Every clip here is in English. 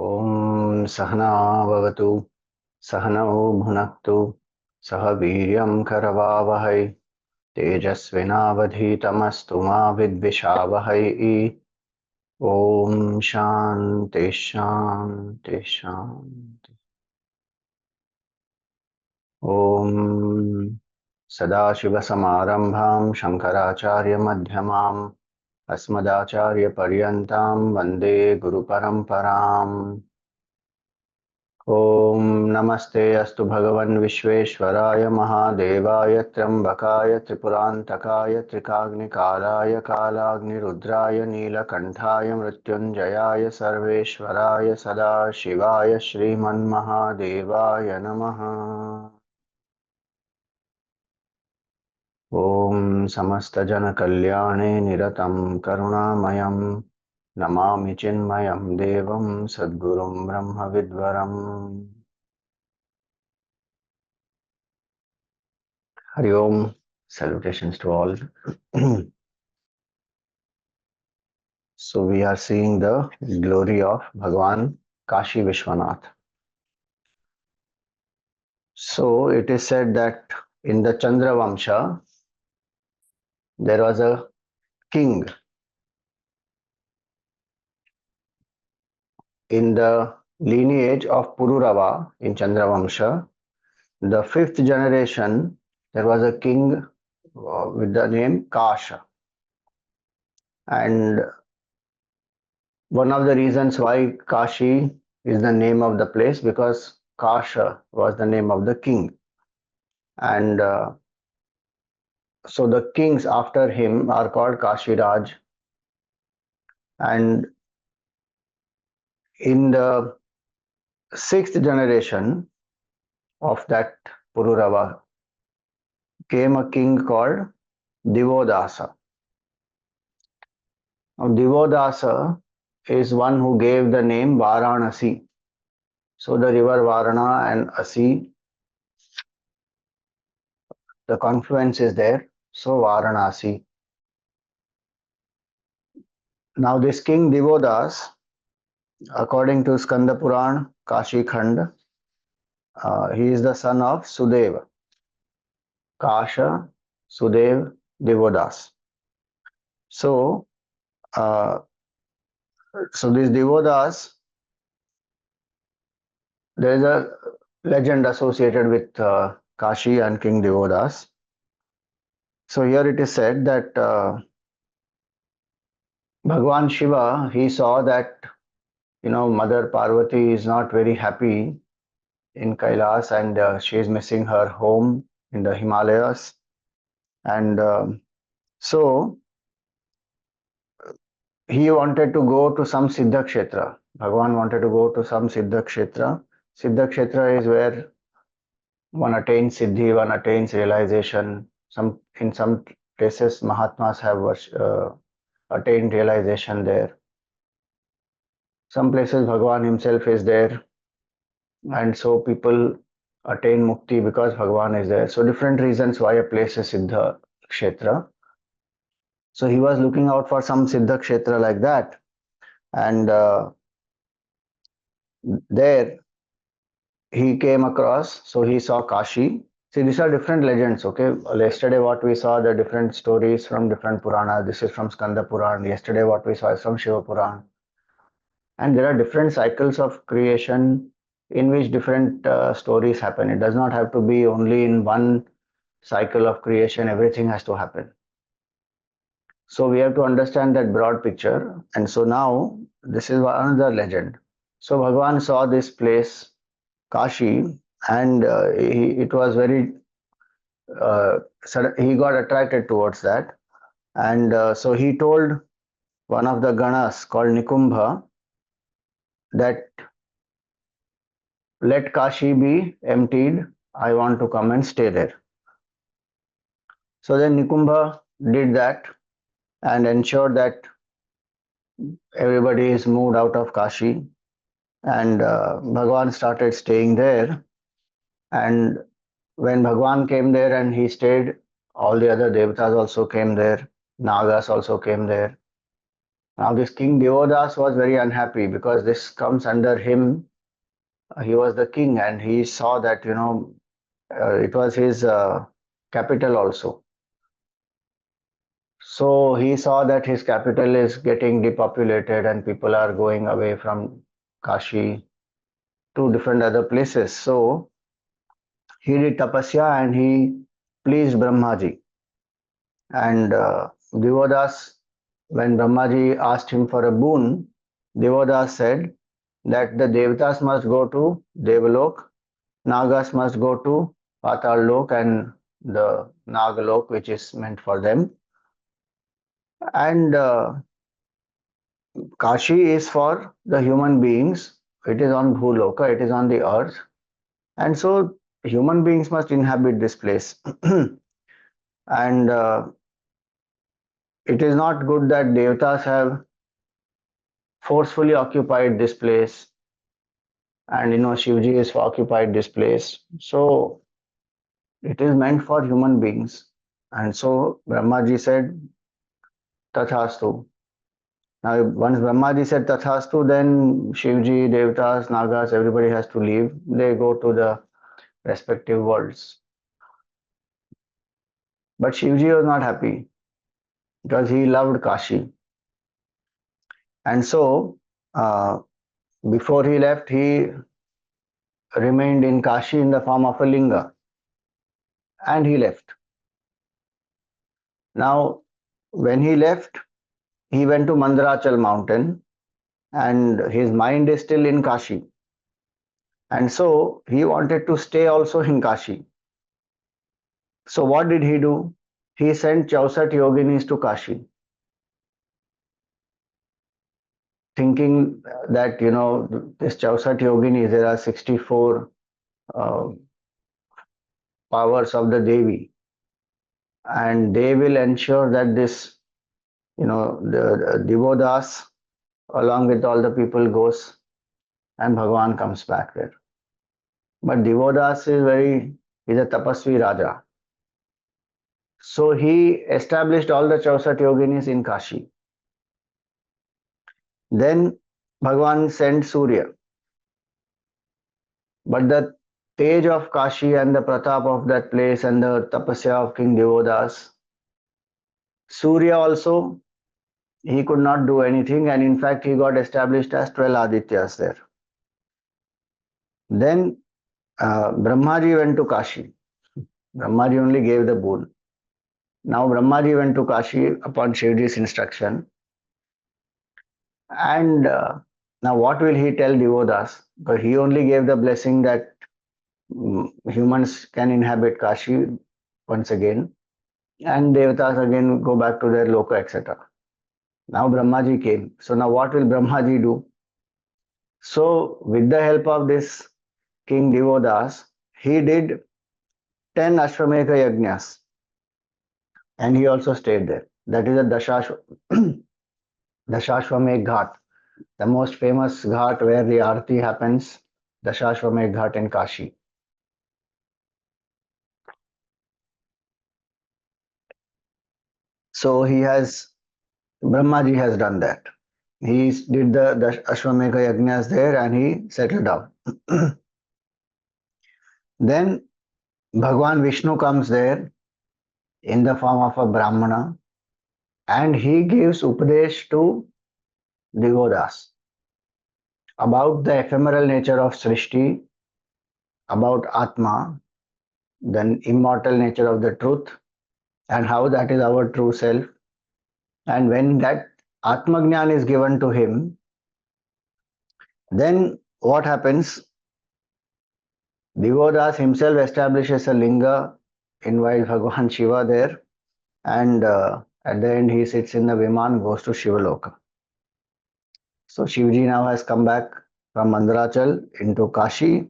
ॐ सहना भवतु सहनौ भुनक्तु सह वीर्यं करवावहै तेजस्विनावधीतमस्तु मा विद्विषावहै। ॐ शान्ति शान्ति शान्ति। ॐ सदाशिवसमारम्भां शङ्कराचार्यमध्यमाम् अस्मदाचार्यपर्यन्तां वन्दे गुरुपरम्पराम्। ॐ नमस्ते अस्तु भगवन् विश्वेश्वराय महादेवाय त्र्यम्बकाय त्रिपुरान्तकाय त्रिकाग्निकालाय कालाग्निरुद्राय नीलकण्ठाय मृत्युञ्जयाय सर्वेश्वराय सदाशिवाय श्रीमन्महादेवाय नमः। ॐ समस्तजनकल्याणे निरतं करुणामयं नमामि चिन्मयं देवं सद्गुरुं ब्रह्मविद्वरम्। Hari Om, salutations to all. So we are seeing the glory of Bhagwan Kashi Vishwanath. So it is said that in the Chandra Vamsha, there was a king. In the lineage of Pururava in Chandra Vamsha, the fifth generation, there was a king with the name Kasha. And one of the reasons why Kashi is the name of the place, because Kasha was the name of the king. And so the kings after him are called Kashiraj. And in the sixth generation of that Pururava came a king called Divodasa. Now, Divodasa is one who gave the name Varanasi. So the river Varana and Asi, the confluence is there. So Varanasi. Now this king Divodas, according to Skanda Puran, Kashi Khand, he is the son of Sudeva. Kasha, Sudev, Divodas. So, this Divodas, there is a legend associated with Kashi and King Divodas. So here it is said that Bhagwan Shiva, he saw that Mother Parvati is not very happy in Kailas, and she is missing her home in the Himalayas, and so he wanted to go to some Siddha Kshetra. Bhagwan wanted to go to some Siddha Kshetra. Siddha Kshetra is where one attains Siddhi, one attains realization. In some places, Mahatmas have attained realization there. Some places, Bhagwan himself is there. And so people attain Mukti because Bhagwan is there. So different reasons why a place is Siddha Kshetra. So he was looking out for some Siddha Kshetra like that. And there he came across, so he saw Kashi. See, these are different legends, okay? Yesterday what we saw, the different stories from different Puranas. This is from Skanda Puran. Yesterday what we saw is from Shiva Puran. And there are different cycles of creation in which different stories happen. It does not have to be only in one cycle of creation, everything has to happen. So we have to understand that broad picture. And so now this is another legend. So Bhagwan saw this place, Kashi, and it was very, he got attracted towards that. And so he told one of the Ganas called Nikumbha that let Kashi be emptied. I want to come and stay there. So then Nikumbha did that and ensured that everybody is moved out of Kashi, and Bhagwan started staying there. And when Bhagwan came there and he stayed, all the other devatas also came there, Nagas also came there. Now this King Divodas was very unhappy because this comes under him. He was the king and he saw that, it was his capital also. So he saw that his capital is getting depopulated and people are going away from Kashi to different other places. So he did tapasya and he pleased Brahmaji. And Divodas, when Brahmaji asked him for a boon, Divodas said that the Devatas must go to Devalok, Nagas must go to Patal Lok and the Nagalok, which is meant for them. And Kashi is for the human beings. It is on Bhuloka, it is on the earth. And so human beings must inhabit this place. And it is not good that Devatas have forcefully occupied this place. And Shivji is occupied this place. So it is meant for human beings. And so Brahmaji said, Tathastu. Now, once Brahmaji said Tathastu, then Shivji, Devatas, Nagas, everybody has to leave. They go to the respective worlds. But Shivji was not happy because he loved Kashi. And so, uh, before he left, he remained in Kashi in the form of a linga. And he left. Now, when he left, he went to Mandarachal mountain and his mind is still in Kashi. And so he wanted to stay also in Kashi. So what did he do? He sent 64 yoginis to Kashi, thinking that, this 64 yoginis, there are 64 uh, powers of the Devi, and they will ensure that this, the Divodas, along with all the people, goes and Bhagavan comes back there. But Divodas is a tapasvi Raja. So he established all the 64 yoginis in Kashi. Then Bhagavan sent Surya. But the tej of Kashi and the pratap of that place and the tapasya of King Divodas, Surya also, he could not do anything, and in fact he got established as 12 Adityas there. Then Brahmaji went to Kashi. Brahmaji only gave the boon. Now Brahmaji went to Kashi upon Shivji's instruction. And now what will he tell Divodas? Because he only gave the blessing that humans can inhabit Kashi once again. And Devatas again go back to their loka, etc. Now Brahmaji came. So now what will Brahmaji do? So with the help of this King Divodas, he did 10 Ashwamedha Yajnas and he also stayed there. That is a Dashashwamedh Ghat, the most famous ghat where the Aarti happens, Dashashwamedh Ghat in Kashi. So Brahmaji has done that. He did the Ashwamedha Yajnas there and he settled down. Then Bhagwan Vishnu comes there in the form of a Brahmana and he gives Upadesh to Divodas about the ephemeral nature of Srishti, about Atma, the immortal nature of the truth, and how that is our true self. And when that Atmagnan is given to him, then what happens? Divodas himself establishes a linga, invites Bhagavan Shiva there, and at the end he sits in the Viman, goes to Shivaloka. So Shivji now has come back from Mandarachal into Kashi,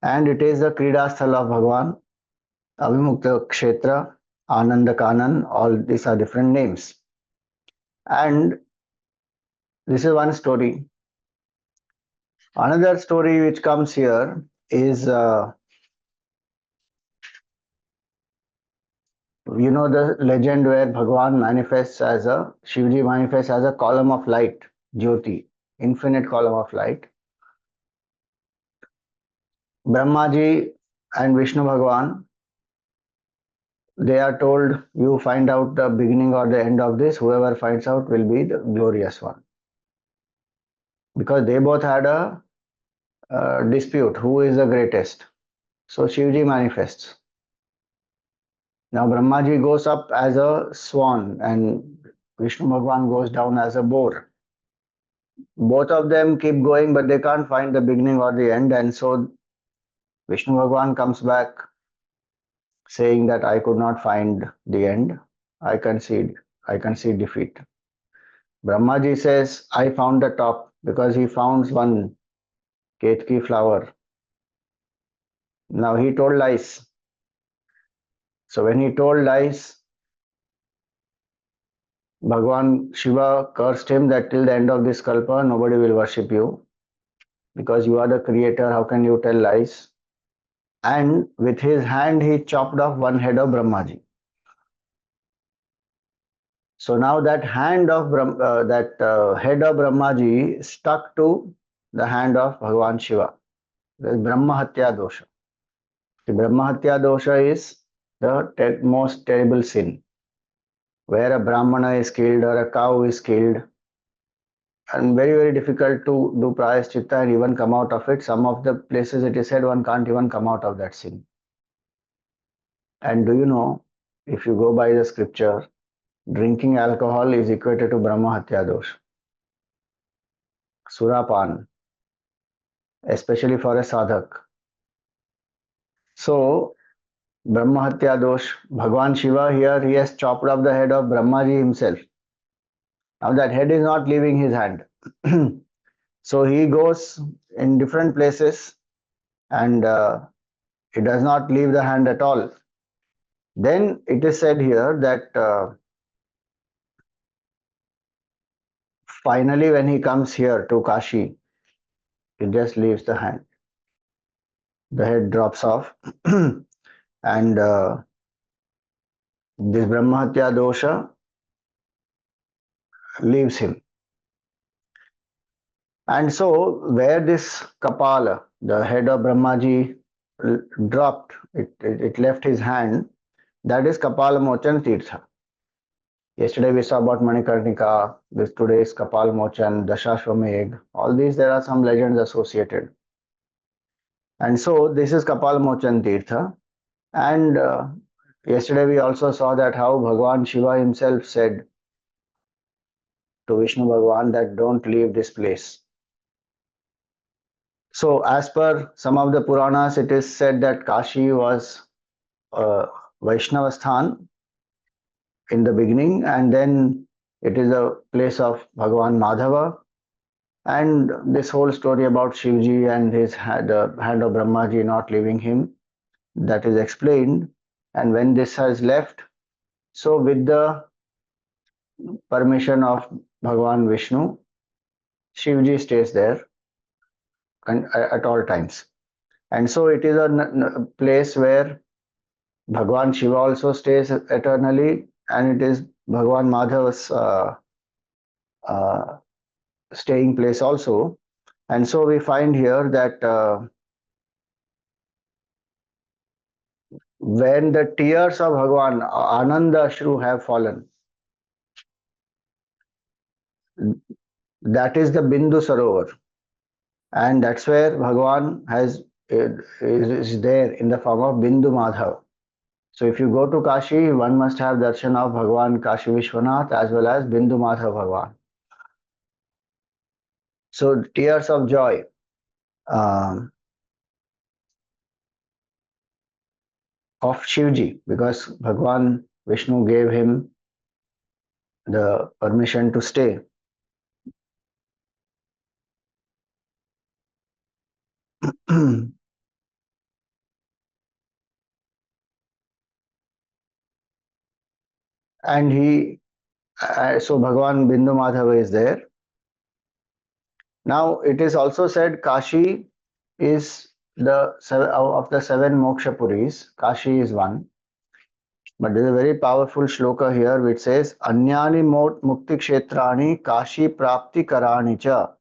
and it is the Krida Sthal of Bhagavan, Avimukta Kshetra, Ananda Kanan, all these are different names. And this is one story. Another story which comes here is You know the legend where Bhagwan manifests as a Shivji manifests as a column of light, Jyoti, infinite column of light. Brahmaji and Vishnu Bhagwan, they are told, you find out the beginning or the end of this, whoever finds out will be the glorious one. Because they both had a dispute, who is the greatest. So Shivji manifests. Now Brahmaji goes up as a swan and Vishnu Bhagwan goes down as a boar. Both of them keep going, but they can't find the beginning or the end, and so Vishnu Bhagwan comes back saying that I could not find the end. I concede. I concede defeat. Brahmaji says, I found the top because he found one ketki flower. Now he told lies. So when he told lies, Bhagwan Shiva cursed him that till the end of this kalpa, nobody will worship you because you are the creator. How can you tell lies? And with his hand, he chopped off one head of Brahmaji. So now that head of Brahmaji stuck to the hand of Bhagwan Shiva. There is Brahma Hatya dosha. The Brahma Hatya dosha is the most terrible sin, where a Brahmana is killed or a cow is killed, and very very difficult to do prayaschitta and even come out of it. Some of the places it is said one can't even come out of that sin. And do you know, if you go by the scripture, drinking alcohol is equated to Brahma Hatya dosha. Surapan, especially for a sadhak. So, Brahma Hatya dosh, Bhagwan Shiva here, he has chopped off the head of Brahmaji himself. Now that head is not leaving his hand. So he goes in different places and he does not leave the hand at all. Then it is said here that finally when he comes here to Kashi, he just leaves the hand. The head drops off and this Brahmatya dosha leaves him. And so where this Kapala, the head of Brahmaji, dropped, it left his hand, that is Kapala Mochan Tirtha. Yesterday we saw about Manikarnika, this today is Kapal Mochan, Dashashwamegh, all these there are some legends associated. And so this is Kapal Mochan Tirtha. And yesterday we also saw that how Bhagwan Shiva himself said to Vishnu Bhagwan that don't leave this place. So as per some of the Puranas, it is said that Kashi was Vaishnava Sthan in the beginning, and then it is a place of Bhagwan Madhava. And this whole story about Shivji and the hand of Brahmaji not leaving him, that is explained. And when this has left, so with the permission of Bhagwan Vishnu, Shivji stays there and, at all times. And so it is a place where Bhagwan Shiva also stays eternally, and it is Bhagwan Madhava's uh, staying place also. And so we find here that when the tears of Bhagwan Ananda Ashru have fallen, that is the Bindu Sarovar. And that's where Bhagwan is there in the form of Bindu Madhav. So if you go to Kashi, one must have darshan of Bhagwan Kashi Vishwanath as well as Bindu Madhav Bhagwan. So tears of joy. Of Shivji, because Bhagwan Vishnu gave him the permission to stay. And so Bhagwan Bindu Madhava is there. Now it is also said Kashi is of the seven moksha puris, Kashi is one. But there is a very powerful shloka here which says, Anyani mukti kshetrani kashi prapti karani cha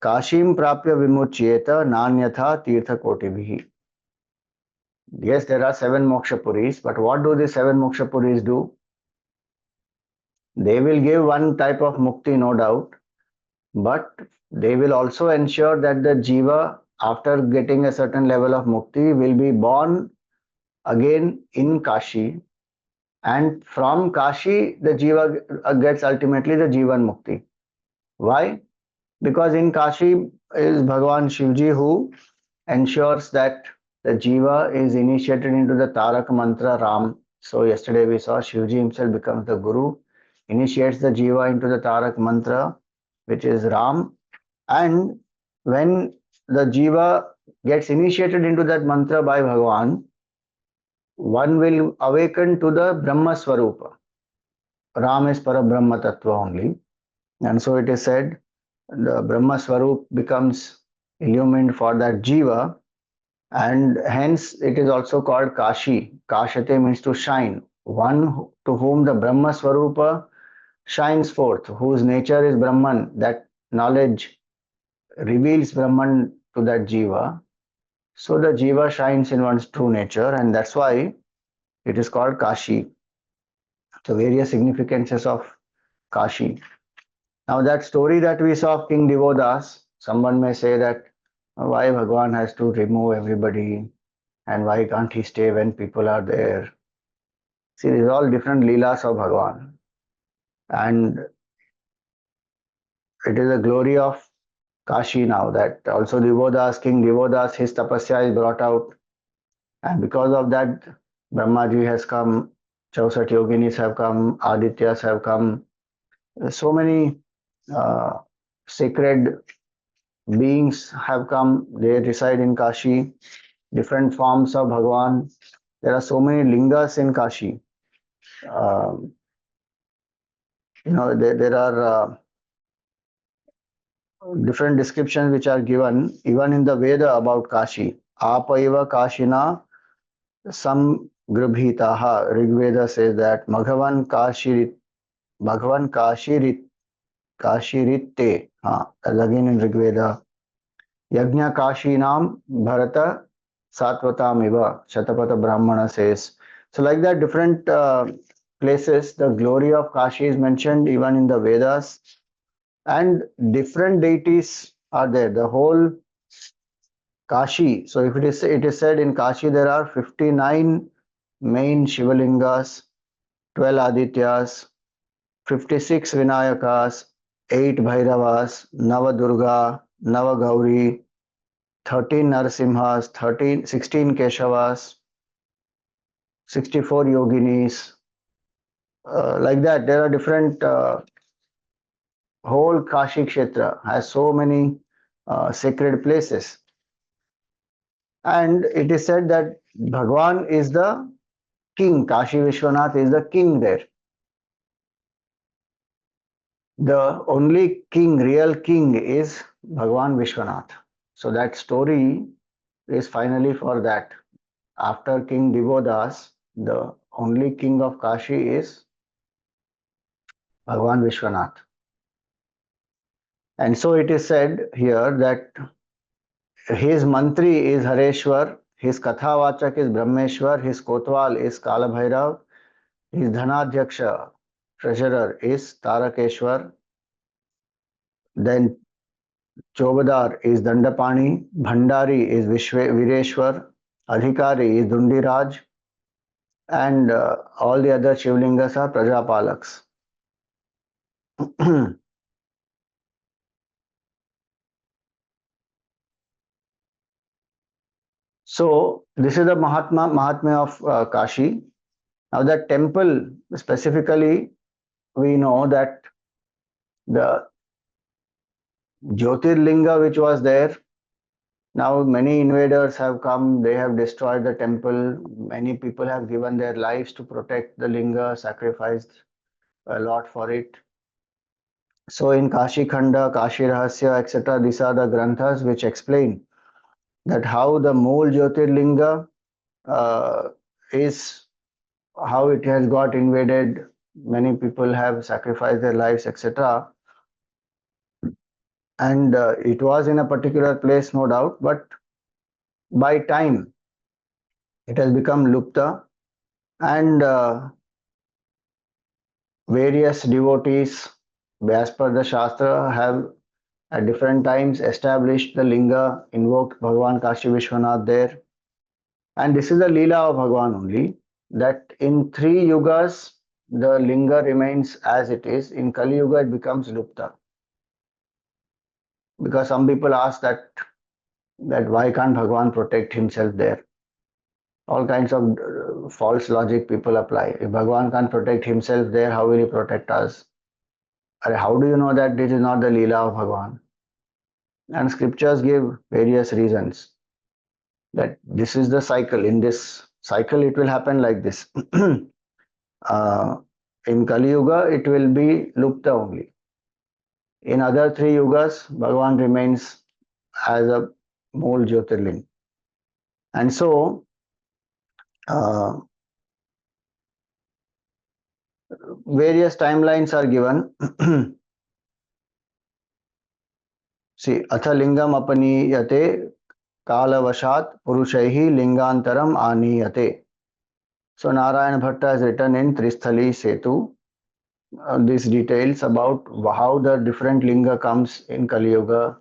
kashim prapya vimuchyeta nanyatha tirtha kotibhi. Yes, there are 7 moksha but what do the 7 moksha do? They will give one type of mukti, no doubt, but they will also ensure that the jiva, after getting a certain level of mukti, will be born again in Kashi, and from Kashi, the jiva gets ultimately the Jivan Mukti. Why? Because in Kashi is Bhagavan Shivji who ensures that the jiva is initiated into the Tarak mantra Ram. So yesterday we saw Shivji himself becomes the Guru, initiates the jiva into the Tarak mantra, which is Ram. And when the jiva gets initiated into that mantra by Bhagavan, one will awaken to the Brahma Swarupa. Ram is Parabrahma Tattva only. And so it is said, the Brahma Swarup becomes illumined for that jiva, and hence it is also called Kashi. Kashate means to shine. One to whom the Brahma Swarupa shines forth, whose nature is Brahman, that knowledge reveals Brahman to that jiva. So the jiva shines in one's true nature, and that's why it is called Kashi. The various significances of Kashi. Now that story that we saw of King Divodas, someone may say that why Bhagwan has to remove everybody and why can't he stay when people are there? See, these are all different leelas of Bhagwan. And it is the glory of Kashi now that also Divodas, King Divodas, his tapasya is brought out. And because of that, Brahmaji has come, Chausat Yoginis have come, Adityas have come. So many sacred beings have come. They reside in Kashi. Different forms of Bhagwan. There are so many lingas in Kashi. There are different descriptions which are given even in the Veda about Kashi. Apaiva Kashina Sam Grubhitaha. Rig Veda says that Bhagavan Kashiritte. As again in Rig Veda. Yajna Kashinam Bharata Satvatamiva. Shatapata Brahmana says. So like that, different places, the glory of Kashi is mentioned even in the Vedas, and different deities are there. The whole Kashi. So if it is said in Kashi there are 59 main Shivalingas, 12 Adityas, 56 Vinayakas, 8 Bhairavas, Nava Durga, Nava Gauri, 13 Narasimhas, 16 Keshavas, 64 Yoginis. Like that, there are different. Whole Kashi Kshetra has so many sacred places. And it is said that Bhagwan is the king. Kashi Vishwanath is the king there. The only king, real king, is Bhagwan Vishwanath. So that story is finally for that. After King Divodas, the only king of Kashi is Bhagwan Vishwanath. And so it is said here that his mantri is Hareshwar, his Kathavachak is Brahmeshwar, his Kotwal is Kalabhairav, his Dhanadhyaksha, treasurer, is Tarakeshwar, then Chobadar is Dandapani, Bhandari is Vireshwar, Adhikari is Dundiraj, and all the other Shivlingas are Prajapalaks. So this is the Mahatmya of Kashi. Now that temple specifically, we know that the Jyotirlinga which was there, now many invaders have come, they have destroyed the temple. Many people have given their lives to protect the linga, sacrificed a lot for it. So in Kashi Khanda, Kashi Rahasya, etc., these are the granthas which explain that how the Mool Jyotirlinga is how it has got invaded. Many people have sacrificed their lives, etc. And it was in a particular place, no doubt, but by time it has become Lupta, and various devotees, as per the Shastra, have at different times established the linga, invoked Bhagavan Kashi Vishwanath there. And this is the Leela of Bhagavan only, that in three yugas the linga remains as it is. In Kali Yuga it becomes Lupta. Because some people ask that why can't Bhagavan protect himself there? All kinds of false logic people apply. If Bhagavan can't protect himself there, how will he protect us? How do you know that this is not the Leela of Bhagavan? And scriptures give various reasons that this is the cycle. In this cycle, it will happen like this. uh, in Kali Yuga, it will be Lupta only. In other three yugas, Bhagavan remains as a mole Jyotirling. And so, uh, various timelines are given. See, atha lingam apaniyate kalavashat purushaihi lingantaram aniyate. So Narayana Bhatta has written in Tristhali Setu these details about how the different linga comes in Kali Yuga.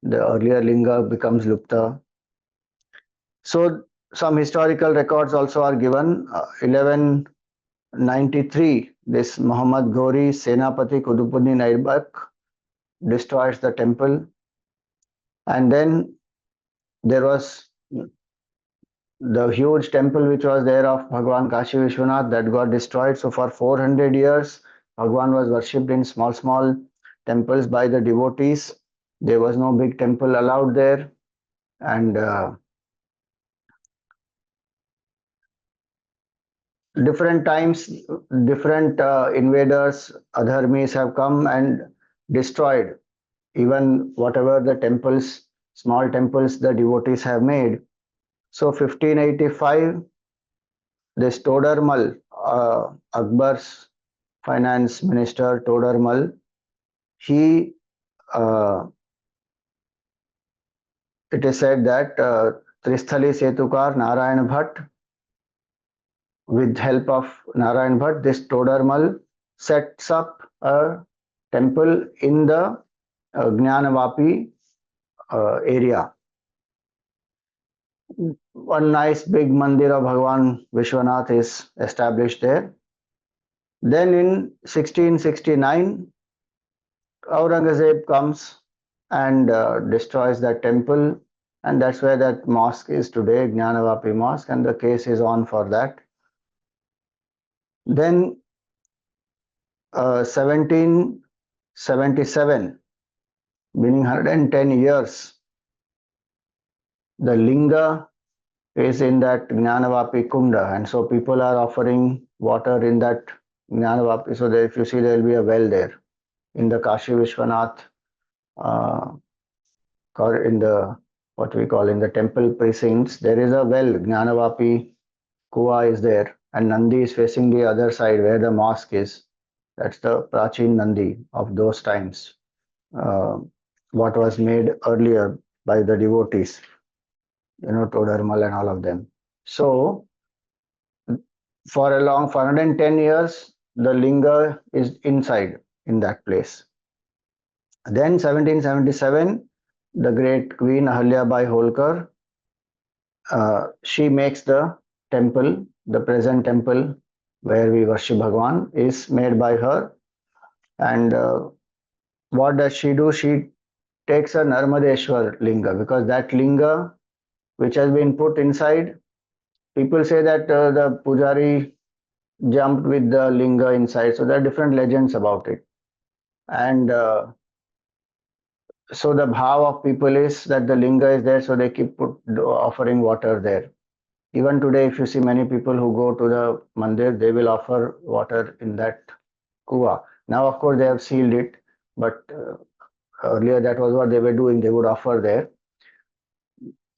The earlier linga becomes Lupta. So some historical records also are given. 1193, this Muhammad Ghori Senapati Kudupuni Naibak destroys the temple, and then there was the huge temple which was there of Bhagwan Kashi Vishwanath that got destroyed. So for 400 years, Bhagwan was worshipped in small temples by the devotees. There was no big temple allowed there, and different times, different invaders, adharmis have come and destroyed even whatever the temples, small temples the devotees have made. So 1585, this Todarmal, Akbar's finance minister Todarmal, he it is said that Tristhali Setukar Narayan Bhatt, with help of Narayan Bhatt, this Todarmal sets up a temple in the Jnanavapi area. One nice big mandir of Bhagavan Vishwanath is established there. Then in 1669, Aurangzeb comes and destroys that temple, and that's where that mosque is today, Jnanavapi Mosque, and the case is on for that. Then 1777, meaning 110 years, the linga is in that Jnanavapi Kunda, and so people are offering water in that Jnanavapi. So there, if you see, there will be a well there in the Kashi Vishwanath, or in the what we call in the temple precincts. There is a well, Jnanavapi Kuwa is there, and Nandi is facing the other side where the mosque is. That's the Prachin Nandi of those times, uh, what was made earlier by the devotees, Todarmal and all of them. So, for 110 years, the linga is inside in that place. Then 1777, the great Queen Ahalyabai Holkar, she makes the temple, the present temple where we worship Bhagwan, is made by her. And what does she do? She takes a Narmadeshwar linga, because that linga which has been put inside, people say that the pujari jumped with the linga inside. So there are different legends about it. And so the bhav of people is that the linga is there, so they keep offering water there. Even today, if you see many people who go to the mandir, they will offer water in that kuwa. Now, of course, they have sealed it, but earlier that was what they were doing. They would offer there.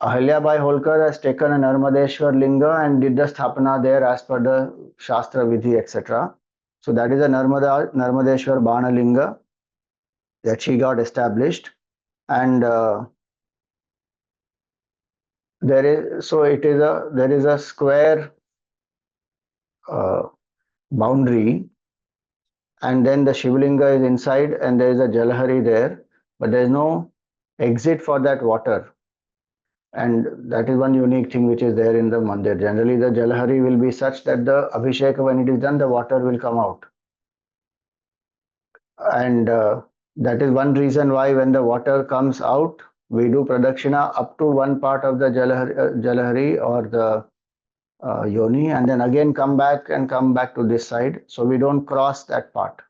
Ahilyabai Holkar has taken a Narmadeshwar Linga and did the Sthapana there as per the Shastra Vidhi, etc. So that is a Narmadeshwar Bana Linga that she got established. And there is a square boundary, and then the Shivlinga is inside, and there is a Jalahari there, but there is no exit for that water. And that is one unique thing which is there in the mandir. Generally, the Jalahari will be such that the Abhishek, when it is done, the water will come out. And that is one reason why when the water comes out, we do Pradakshina up to one part of the Jalahari or the Yoni, and then again come back to this side. So we don't cross that part.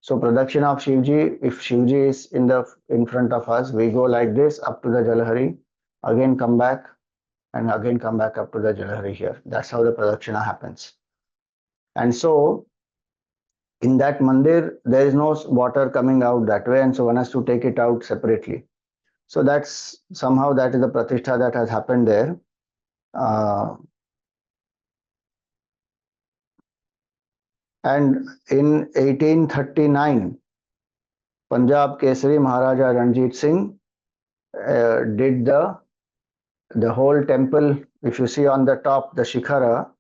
So Pradakshina of Shivji, if Shivji is in front of us, we go like this up to the Jalahari, again come back, and again come back up to the Jalahari here. That's how the Pradakshina happens. And so in that mandir, there is no water coming out that way, and so one has to take it out separately. So that's somehow that is the pratishtha that has happened there. And in 1839, Punjab Kesari Maharaja Ranjit Singh did the whole temple. If you see on the top, the Shikhara,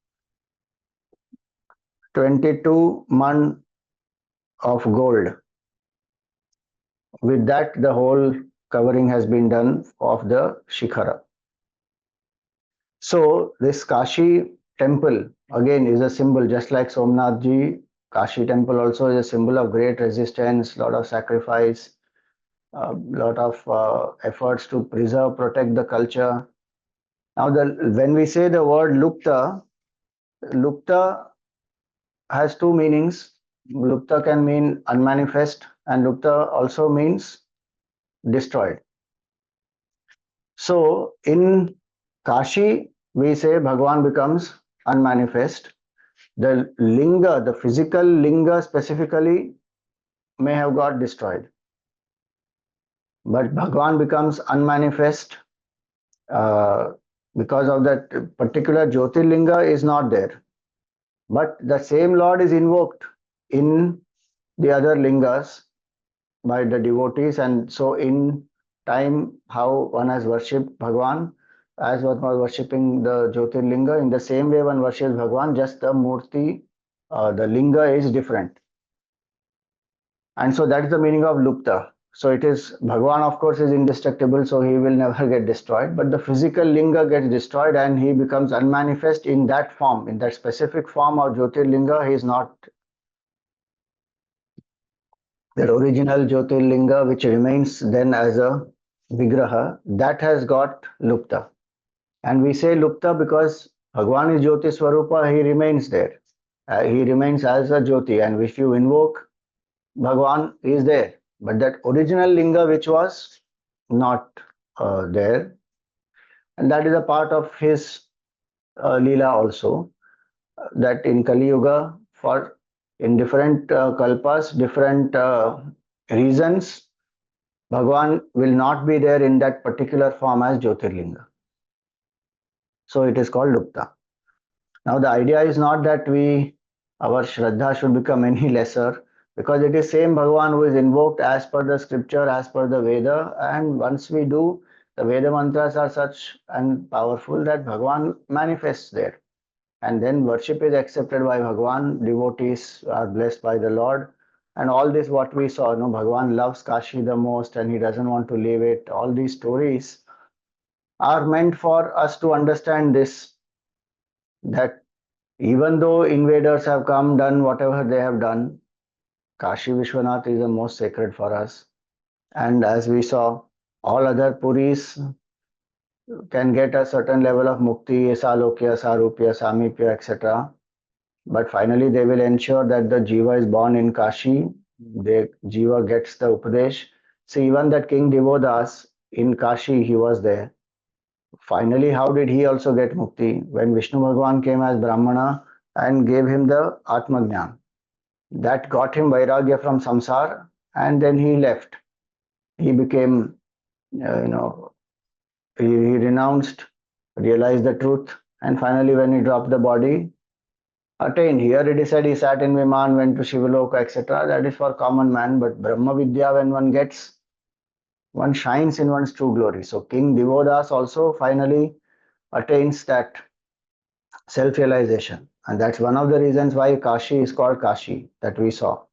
22 man of gold. With that, the whole covering has been done of the Shikhara. So this Kashi temple again is a symbol, just like Somnath Ji. Kashi temple also is a symbol of great resistance, lot of sacrifice, a lot of efforts to preserve, protect the culture. Now, when we say the word Lupta, Lupta has two meanings. Lupta can mean unmanifest, and Lupta also means destroyed. So in Kashi, we say Bhagwan becomes unmanifest. The linga, the physical linga specifically, may have got destroyed. But Bhagwan becomes unmanifest because of that particular Jyotirlinga is not there. But the same Lord is invoked in the other lingas by the devotees, and so in time how one has worshipped Bhagwan, as one was worshipping the Jyotirlinga, in the same way one worships Bhagwan, just the Murti, the Linga is different. And so that is the meaning of Lupta. So it is, Bhagwan of course is indestructible, so he will never get destroyed, but the physical Linga gets destroyed and he becomes unmanifest in that form, in that specific form of Jyotirlinga. He is not the original Jyotirlinga, which remains then as a Vigraha, that has got Lupta. And we say Lupta because Bhagwan is Jyoti Swarupa, he remains there. He remains as a Jyoti, and if you invoke Bhagwan, he is there. But that original Linga, which was not there, and that is a part of his Leela also, that in Kali Yuga, for in different kalpas, different reasons, Bhagwan will not be there in that particular form as Jyotirlinga. So it is called Lupta. Now the idea is not that our Shraddha should become any lesser, because it is same Bhagwan who is invoked as per the scripture, as per the Veda, and once we do, the Veda mantras are such and powerful that Bhagwan manifests there. And then worship is accepted by Bhagwan, devotees are blessed by the Lord. And all this what we saw, Bhagwan loves Kashi the most and he doesn't want to leave it. All these stories are meant for us to understand this, that even though invaders have come, done whatever they have done, Kashi Vishwanath is the most sacred for us. And as we saw, all other Puris can get a certain level of mukti, salokya, sarupya, samipya, etc. But finally, they will ensure that the Jiva is born in Kashi. The Jiva gets the Upadesh. See, even that King Divodas in Kashi, he was there. Finally, how did he also get Mukti? When Vishnu Bhagwan came as Brahmana and gave him the Atmajnan. That got him Vairagya from Samsara, and then he left. He became, he renounced, realized the truth, and finally, when he dropped the body, attained. Here it is said he sat in Viman, went to Shivaloka, etc. That is for common man, but Brahma Vidya, when one gets, one shines in one's true glory. So King Divodas also finally attains that self-realization. And that's one of the reasons why Kashi is called Kashi, that we saw.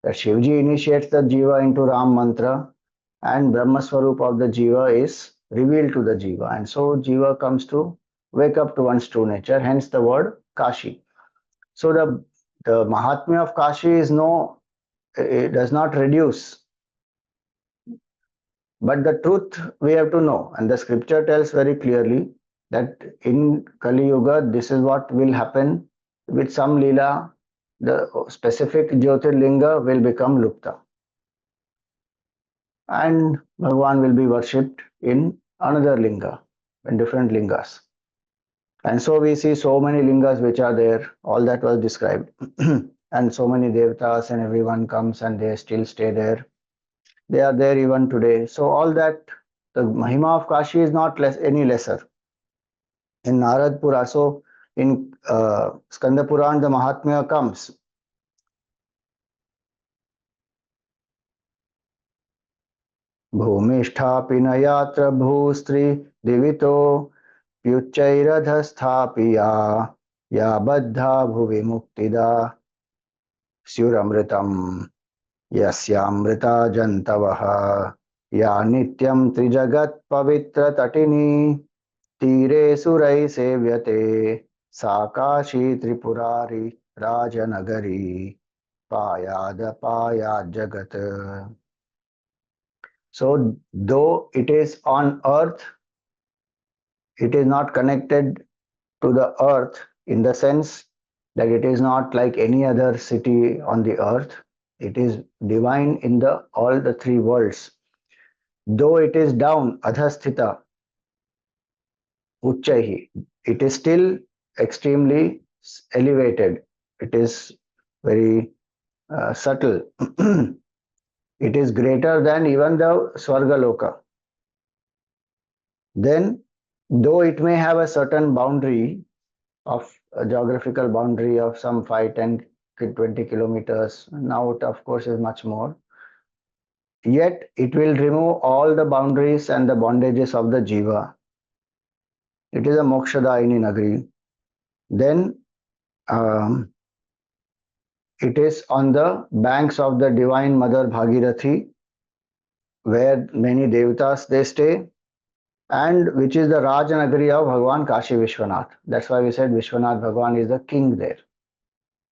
That Shivji initiates the Jiva into Ram Mantra, and Brahma Swarup of the Jiva is revealed to the Jiva. And so Jiva comes to wake up to one's true nature, hence the word Kashi. So the Mahatmya of Kashi is no, it does not reduce, but the truth we have to know. And the scripture tells very clearly that in Kali Yuga, this is what will happen with some Leela. The specific Jyotirlinga will become Lupta, and Bhagwan will be worshipped in another Linga, in different Lingas. And so we see so many Lingas which are there, all that was described. And so many Devatas, and everyone comes and they still stay there. They are there even today. So all that, the Mahima of Kashi is not any lesser. In Narad Pura, so in Skanda Puran, the Mahatmya comes. Bhumishthapi na yatra bhustri divito प्युच्चैरधस्थापिया या बद्धा भुवि मुक्तिदा स्युरमृतम् यस्यामृता जन्तवः या नित्यं त्रिजगत् पवित्र तटिनी तीरे सुरैः सेव्यते सा काशी त्रिपुरारी राजनगरी पायाद पायाद जगत. So though it is on earth, it is not connected to the earth in the sense that it is not like any other city on the earth. It is divine in the all the three worlds. Though it is down, adhasthita, uchchaihi, it is still extremely elevated. It is very subtle. It is greater than even the Swargaloka. Then, though it may have a certain boundary of a geographical boundary of some 5, 10, 20 kilometers. Now it of course is much more. Yet it will remove all the boundaries and the bondages of the jiva. It is a mokshadayini nagari. Then it is on the banks of the divine mother Bhagirathi, where many devatas they stay, and which is the Rajanagari of Bhagwan Kashi Vishwanath. That's why we said Vishwanath Bhagwan is the king there.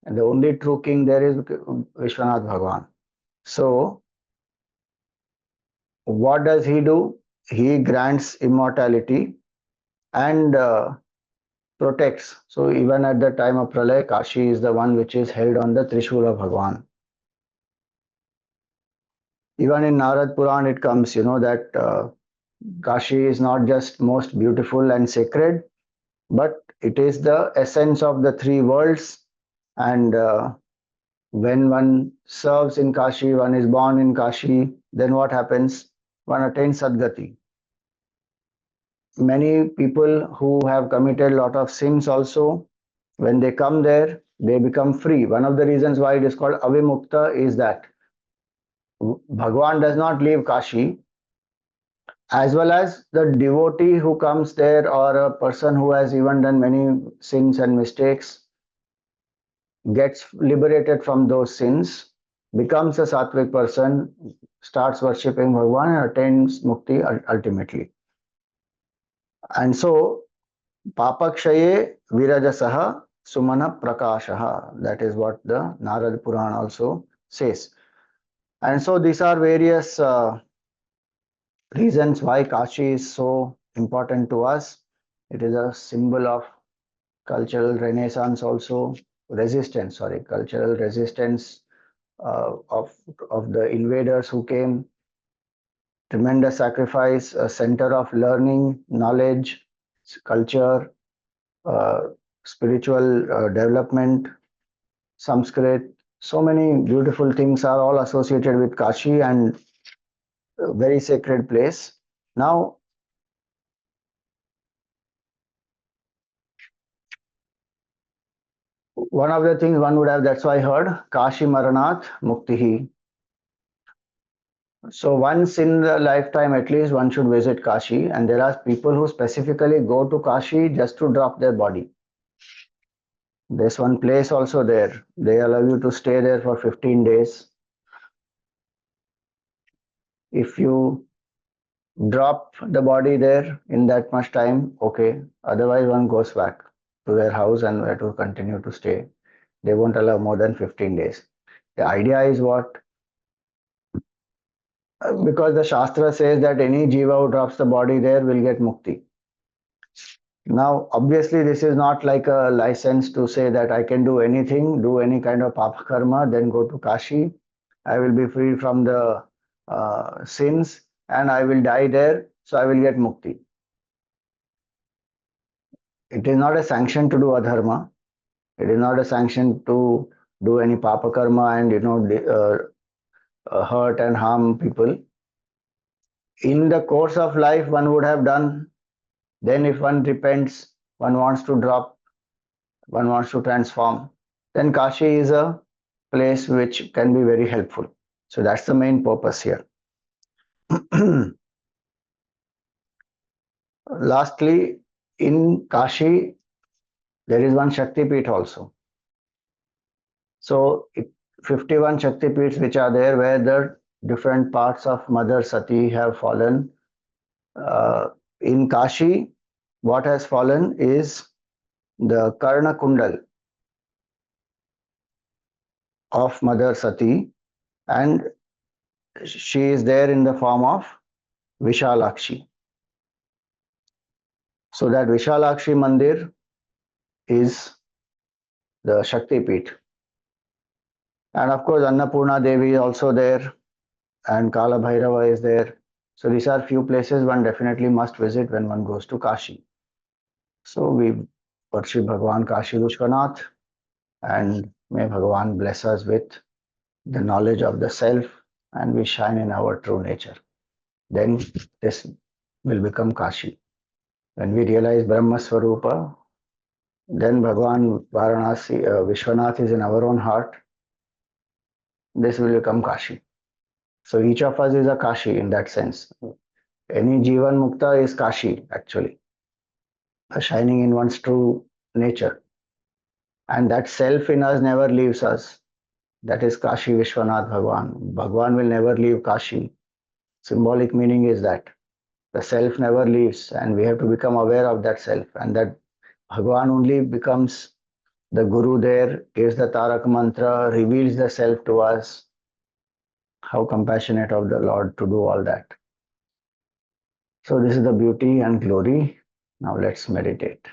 And the only true king there is Vishwanath Bhagwan. So, what does he do? He grants immortality and protects. So, even at the time of Pralay, Kashi is the one which is held on the Trishul of Bhagwan. Even in Narad Puran, it comes, that Kashi is not just most beautiful and sacred, but it is the essence of the three worlds. And when one serves in Kashi, one is born in Kashi, then what happens? One attains Sadgati. Many people who have committed a lot of sins also, when they come there, they become free. One of the reasons why it is called Avimukta is that Bhagwan does not leave Kashi, as well as the devotee who comes there or a person who has even done many sins and mistakes gets liberated from those sins, becomes a sattvic person, starts worshipping Bhagwan and attains mukti ultimately. And so, Papakshaye Virajasaha Sumana Prakashaha. That is what the Narad Puran also says. And so these are various reasons why Kashi is so important to us. It is a symbol of cultural renaissance also, cultural resistance of the invaders who came, tremendous sacrifice, a center of learning, knowledge, culture, uh, spiritual development, Sanskrit. So many beautiful things are all associated with Kashi, and a very sacred place. Now, One of the things one would have, that's why I heard Kashi Maranat Muktihi. So once in the lifetime, at least one should visit Kashi, and there are people who specifically go to Kashi just to drop their body. There's one place also there. They allow you to stay there for 15 days. If you drop the body there in that much time, okay. Otherwise, one goes back to their house and where to continue to stay. They won't allow more than 15 days. The idea is what? Because the Shastra says that any jiva who drops the body there will get mukti. Now, obviously, this is not like a license to say that I can do anything, do any kind of papa karma, then go to Kashi. I will be free from the sins and I will die there, so I will get mukti. It is not a sanction to do adharma. It is not a sanction to do any papa karma and hurt and harm people. In the course of life, one would have done. Then, if one repents, one wants to drop, one wants to transform, then Kashi is a place which can be very helpful. So that's the main purpose here. Lastly, in Kashi, there is one Shakti Peeth also. So 51 Shakti Peeths which are there where the different parts of Mother Sati have fallen. In Kashi, what has fallen is the Karna Kundal of Mother Sati, and she is there in the form of Vishalakshi. So that Vishalakshi Mandir is the Shakti Peeth. And of course, Annapurna Devi is also there, and Kala Bhairava is there. So these are few places one definitely must visit when one goes to Kashi. So we worship Bhagwan Kashi Vishwanath, and may Bhagwan bless us with the knowledge of the self, and we shine in our true nature. Then this will become Kashi. When we realize Brahma Swarupa, then Bhagwan Varanasi, Vishwanath is in our own heart. This will become Kashi. So each of us is a Kashi in that sense. Any Jivan Mukta is Kashi actually, shining in one's true nature. And that self in us never leaves us. That is Kashi Vishwanath Bhagwan. Bhagwan will never leave Kashi. Symbolic meaning is that the self never leaves, and we have to become aware of that self. And that Bhagwan only becomes the Guru there, gives the Tarak Mantra, reveals the self to us. How compassionate of the Lord to do all that. So this is the beauty and glory. Now let's meditate.